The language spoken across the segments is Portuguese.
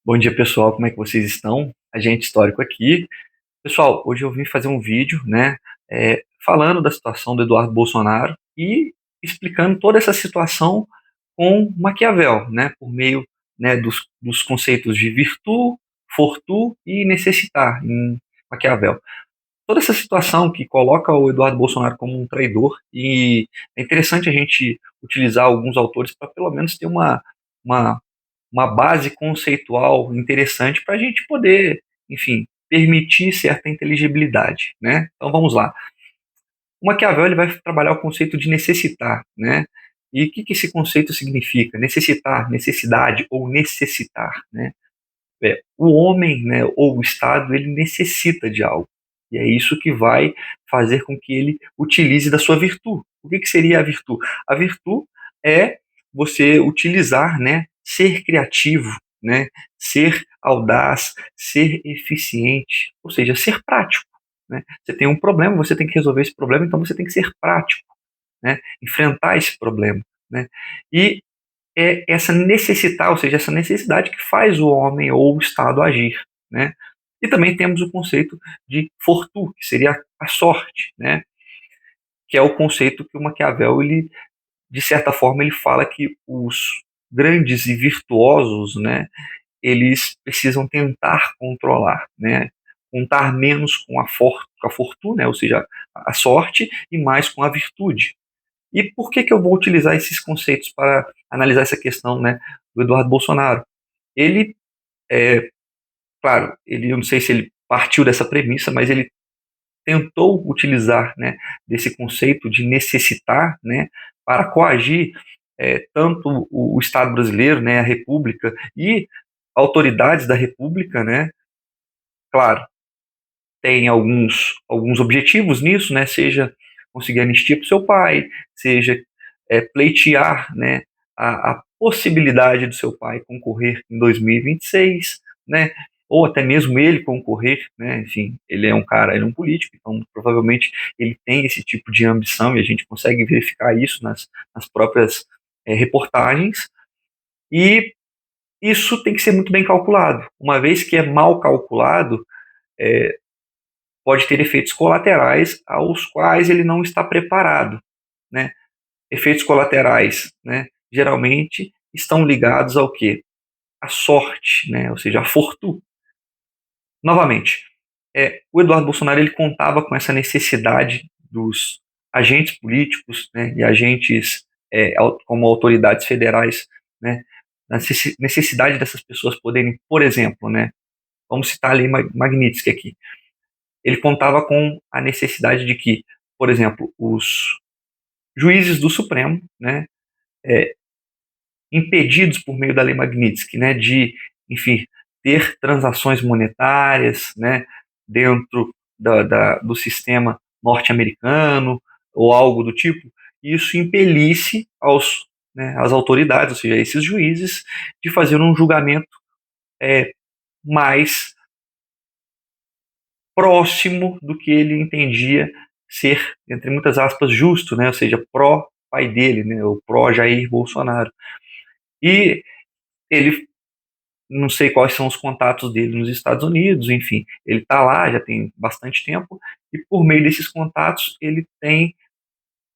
Bom dia, pessoal. Como é que vocês estão? Agente histórico aqui. Pessoal, hoje eu vim fazer um vídeo, né, falando da situação do Eduardo Bolsonaro e explicando toda essa situação com Maquiavel, né, por meio, né, dos conceitos de virtu, fortu e necessitar em Maquiavel. Toda essa situação que coloca o Eduardo Bolsonaro como um traidor, e é interessante a gente utilizar alguns autores para pelo menos ter uma uma base conceitual interessante para a gente poder, enfim, permitir certa inteligibilidade, né? Então vamos lá. O Maquiavel ele vai trabalhar o conceito de necessitar, né? E o que esse conceito significa? Necessitar, necessidade ou necessitar, né? O homem, né, ou o Estado, ele necessita de algo. E é isso que vai fazer com que ele utilize da sua virtude. O que seria a virtude? A virtude é você utilizar, né, ser criativo, né, ser audaz, ser eficiente, ou seja, ser prático. Né? Você tem um problema, você tem que resolver esse problema, então você tem que ser prático, né, enfrentar esse problema. Né? E é essa necessitar, ou seja, essa necessidade que faz o homem ou o Estado agir, né? E também temos o conceito de fortuna, que seria a sorte, né? Que é o conceito que o Maquiavel, ele, de certa forma, ele fala que os grandes e virtuosos, né, eles precisam tentar controlar, né? Contar menos com com a fortuna, né? Ou seja, a sorte, e mais com a virtude. E por que eu vou utilizar esses conceitos para analisar essa questão, né, do Eduardo Bolsonaro? Ele, claro, eu não sei se ele partiu dessa premissa, mas ele tentou utilizar, né, desse conceito de necessitar, né, para coagir tanto o Estado brasileiro, né, a República e autoridades da República, né, claro, tem alguns objetivos nisso, né? Seja conseguir anistia para o seu pai, seja pleitear, né, a possibilidade do seu pai concorrer em 2026, né? Ou até mesmo ele concorrer, né? Enfim, ele é um cara, ele é um político, então provavelmente ele tem esse tipo de ambição e a gente consegue verificar isso nas próprias reportagens. E isso tem que ser muito bem calculado. Uma vez que é mal calculado, é, pode ter efeitos colaterais aos quais ele não está preparado, né? Efeitos colaterais, né, geralmente estão ligados ao quê? A sorte, né, ou seja, a fortuna. Novamente, o Eduardo Bolsonaro ele contava com essa necessidade dos agentes políticos, né, e agentes como autoridades federais, né, a necessidade dessas pessoas poderem, por exemplo, né, vamos citar ali Magnitsky aqui, ele contava com a necessidade de que, por exemplo, os juízes do Supremo, né, é, impedidos por meio da lei Magnitsky, né, de, enfim, ter transações monetárias, né, dentro do sistema norte-americano ou algo do tipo, isso impelisse às autoridades, ou seja, a esses juízes, de fazer um julgamento mais próximo do que ele entendia ser, entre muitas aspas, justo, né? Ou seja, pró-pai dele, né? O pró-Jair Bolsonaro. E ele, não sei quais são os contatos dele nos Estados Unidos, enfim, ele está lá já tem bastante tempo, e por meio desses contatos ele tem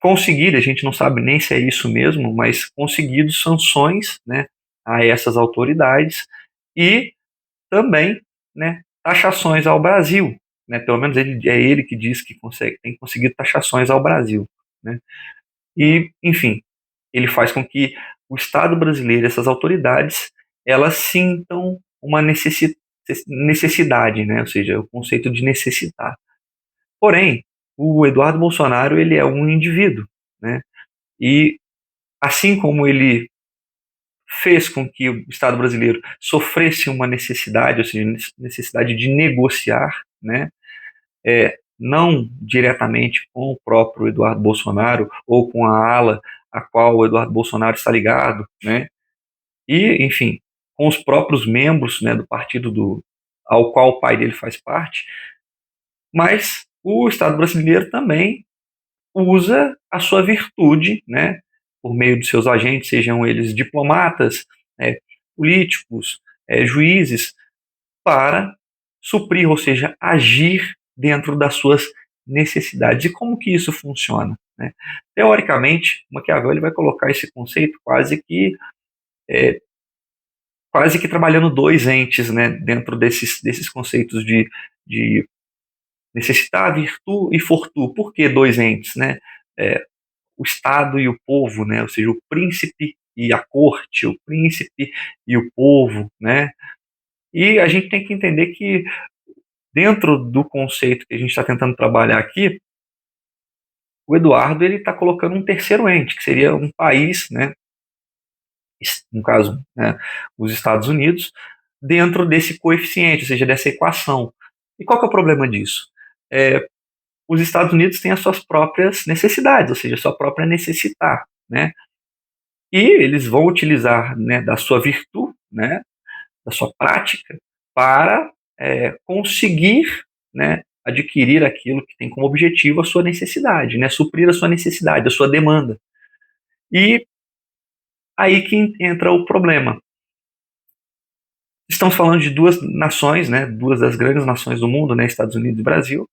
conseguido, a gente não sabe nem se é isso mesmo, mas conseguido sanções, né, a essas autoridades e também, né, taxações ao Brasil, né, pelo menos é ele que diz que consegue, tem conseguido taxações ao Brasil, né, e, enfim, ele faz com que o Estado brasileiro, essas autoridades, elas sintam uma necessidade, né, ou seja, o conceito de necessitar. Porém, o Eduardo Bolsonaro, ele é um indivíduo, né, e assim como ele fez com que o Estado brasileiro sofresse uma necessidade, ou seja, necessidade de negociar, né, não diretamente com o próprio Eduardo Bolsonaro ou com a ala a qual o Eduardo Bolsonaro está ligado, né, e, enfim, com os próprios membros, né, do partido ao qual o pai dele faz parte, mas o Estado brasileiro também usa a sua virtude, né, por meio dos seus agentes, sejam eles diplomatas, políticos, juízes para suprir, ou seja, agir dentro das suas necessidades. E como que isso funciona? Né? Teoricamente, Maquiavel ele vai colocar esse conceito quase que trabalhando dois entes, né, dentro desses conceitos de necessitar, virtu e fortu. Por que dois entes? Né? O Estado e o povo, né? Ou seja, o príncipe e a corte, o príncipe e o povo, né? E a gente tem que entender que dentro do conceito que a gente está tentando trabalhar aqui, o Eduardo ele está colocando um terceiro ente, que seria um país, né? No caso, né, os Estados Unidos, dentro desse coeficiente, ou seja, dessa equação. E qual que é o problema disso? Os Estados Unidos têm as suas próprias necessidades, ou seja, a sua própria necessitar, né? E eles vão utilizar, né, da sua virtude, né, da sua prática, para conseguir, né, adquirir aquilo que tem como objetivo a sua necessidade, né, suprir a sua necessidade, a sua demanda. E aí que entra o problema. Estamos falando de duas nações, né, duas das grandes nações do mundo, né, Estados Unidos e Brasil,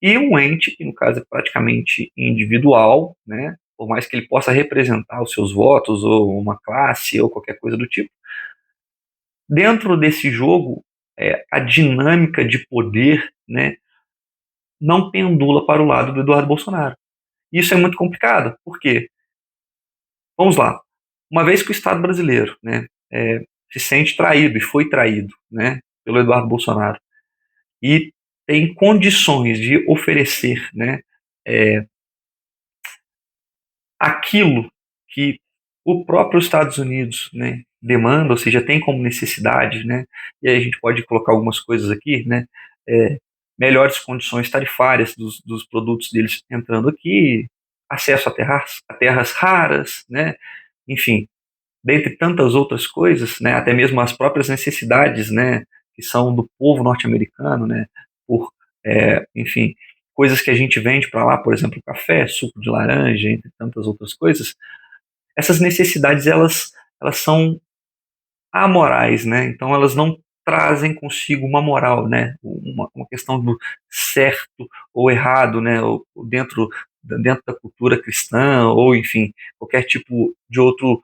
e um ente que, no caso, é praticamente individual, né, por mais que ele possa representar os seus votos, ou uma classe, ou qualquer coisa do tipo. Dentro desse jogo, a dinâmica de poder, né, não pendula para o lado do Eduardo Bolsonaro. Isso é muito complicado, porque, vamos lá, uma vez que o Estado brasileiro, né, se sente traído, e foi traído, né, pelo Eduardo Bolsonaro, e tem condições de oferecer, né, é, aquilo que o próprio Estados Unidos, né, demanda, ou seja, tem como necessidade, né, e aí a gente pode colocar algumas coisas aqui, né, é, melhores condições tarifárias dos produtos deles entrando aqui, acesso a terras raras, né, enfim, dentre tantas outras coisas, né, até mesmo as próprias necessidades, né, que são do povo norte-americano, né, por, enfim, coisas que a gente vende para lá, por exemplo, café, suco de laranja, entre tantas outras coisas. Essas necessidades elas são amorais, né? Então elas não trazem consigo uma moral, né? Uma questão do certo ou errado, né? Ou dentro da cultura cristã, ou enfim, qualquer tipo de outro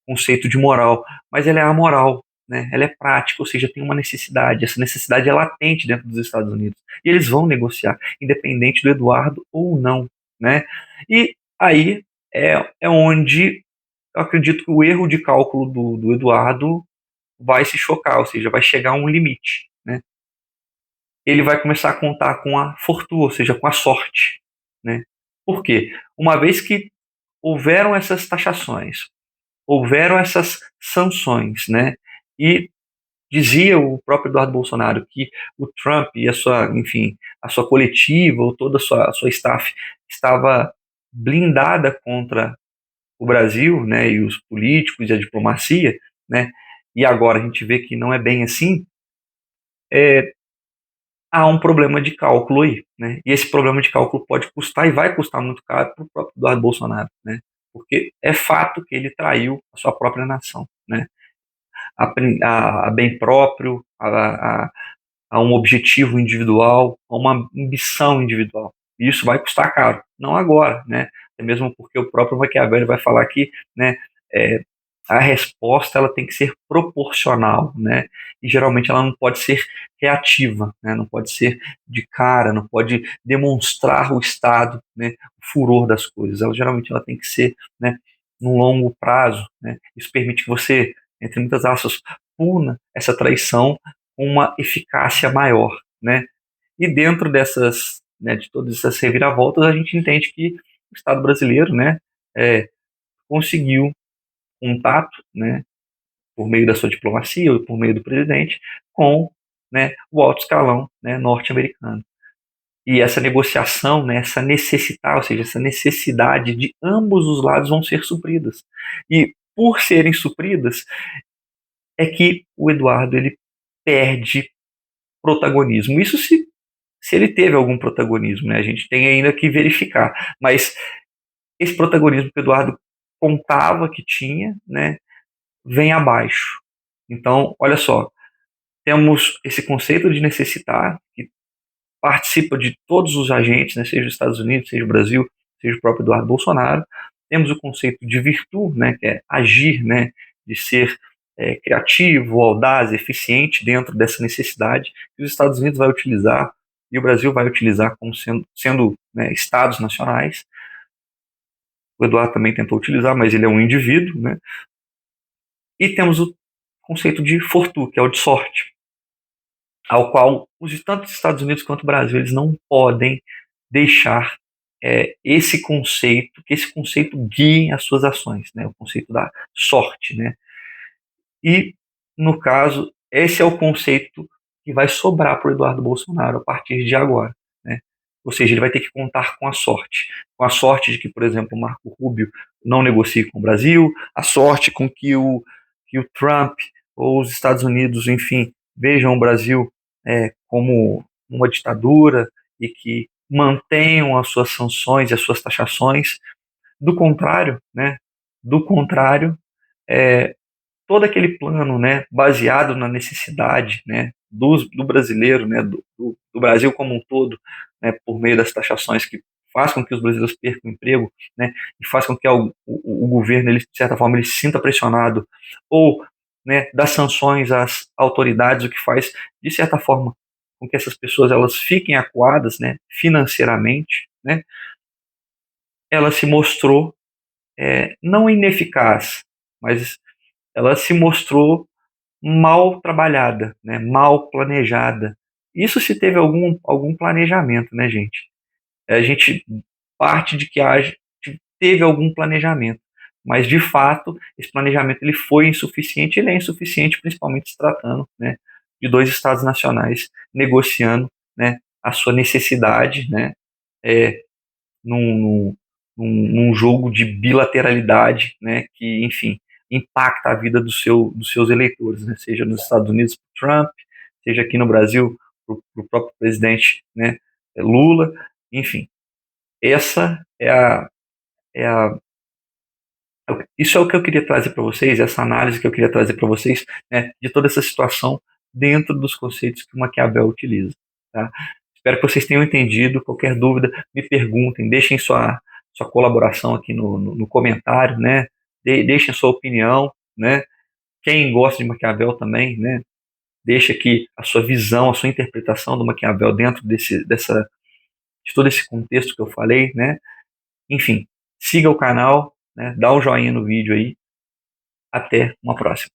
conceito de moral, mas ela é amoral, né? Ela é prática, ou seja, tem uma necessidade. Essa necessidade é latente dentro dos Estados Unidos. E eles vão negociar, independente do Eduardo ou não, né? E aí é onde eu acredito que o erro de cálculo do Eduardo vai se chocar, ou seja, vai chegar a um limite, né? Ele vai começar a contar com a fortuna, ou seja, com a sorte, né? Por quê? Uma vez que houveram essas taxações, houveram essas sanções, né? E dizia o próprio Eduardo Bolsonaro que o Trump e a sua, enfim, a sua coletiva ou toda a sua staff estava blindada contra o Brasil, né, e os políticos e a diplomacia, né? E agora a gente vê que não é bem assim. É, há um problema de cálculo aí, né? E esse problema de cálculo pode custar e vai custar muito caro para o próprio Eduardo Bolsonaro, né? Porque é fato que ele traiu a sua própria nação, né? A bem próprio, a um objetivo individual, a uma ambição individual. E isso vai custar caro, não agora, né? Até mesmo porque o próprio Maquiavel vai falar que, né, é, a resposta ela tem que ser proporcional, né? E geralmente ela não pode ser reativa, né? Não pode ser de cara, não pode demonstrar o estado, né, o furor das coisas. Ela tem que ser, né, no longo prazo, né? Isso permite que você, entre muitas aspas, puna essa traição com uma eficácia maior, né? E dentro dessas, né, de todas essas reviravoltas, a gente entende que o Estado brasileiro, né, conseguiu contato, né, por meio da sua diplomacia ou por meio do presidente, com, né, o alto escalão, né, norte-americano. E essa negociação, né, essa necessitar, ou seja, essa necessidade de ambos os lados vão ser supridas. E por serem supridas, é que o Eduardo ele perde protagonismo. Isso se ele teve algum protagonismo, né? A gente tem ainda que verificar. Mas esse protagonismo que o Eduardo contava que tinha, né, vem abaixo. Então, olha só, Temos esse conceito de necessitar, que participa de todos os agentes, né, seja os Estados Unidos, seja o Brasil, seja o próprio Eduardo Bolsonaro. Temos o conceito de virtude, né, que é agir, né, de ser criativo, audaz, eficiente dentro dessa necessidade que os Estados Unidos vai utilizar e o Brasil vai utilizar como sendo né, estados nacionais. O Eduardo também tentou utilizar, mas ele é um indivíduo, né? E temos o conceito de fortuna, que é o de sorte, ao qual tanto os Estados Unidos quanto o Brasil eles não podem deixar que esse conceito guie as suas ações, né? O conceito da sorte, né? E, no caso, esse é o conceito que vai sobrar para o Eduardo Bolsonaro a partir de agora, né? Ou seja, ele vai ter que contar com a sorte de que, por exemplo, o Marco Rubio não negocie com o Brasil, a sorte com que o Trump ou os Estados Unidos, enfim, vejam o Brasil como uma ditadura e que mantenham as suas sanções e as suas taxações. Do contrário, né? Do contrário, é, todo aquele plano, né, baseado na necessidade, né, do brasileiro, né, do Brasil como um todo, né, por meio das taxações que faz com que os brasileiros percam o emprego, né, e faz com que o governo, ele, de certa forma, ele se sinta pressionado, ou né, das sanções às autoridades, o que faz, de certa forma, com que essas pessoas elas fiquem acuadas, né, financeiramente, né, ela se mostrou não ineficaz, mas ela se mostrou mal trabalhada, né, mal planejada. Isso se teve algum planejamento, né, gente? A gente parte de que teve algum planejamento, mas de fato esse planejamento ele foi insuficiente, ele é insuficiente principalmente se tratando, né, de dois estados nacionais negociando, né, a sua necessidade, né, é, num, num jogo de bilateralidade, né, que, enfim, impacta a vida dos seus eleitores, né, seja nos Estados Unidos para Trump, seja aqui no Brasil para o próprio presidente, né, Lula, enfim, essa é a isso é o que eu queria trazer para vocês, essa análise que eu queria trazer para vocês, né, de toda essa situação dentro dos conceitos que o Maquiavel utiliza. Tá? Espero que vocês tenham entendido. Qualquer dúvida, me perguntem, deixem sua colaboração aqui no comentário, né? Deixem a sua opinião, né? Quem gosta de Maquiavel também, né? Deixa aqui a sua visão, a sua interpretação do Maquiavel dentro de todo esse contexto que eu falei, né? Enfim, siga o canal, né? Dá um joinha no vídeo aí. Até uma próxima.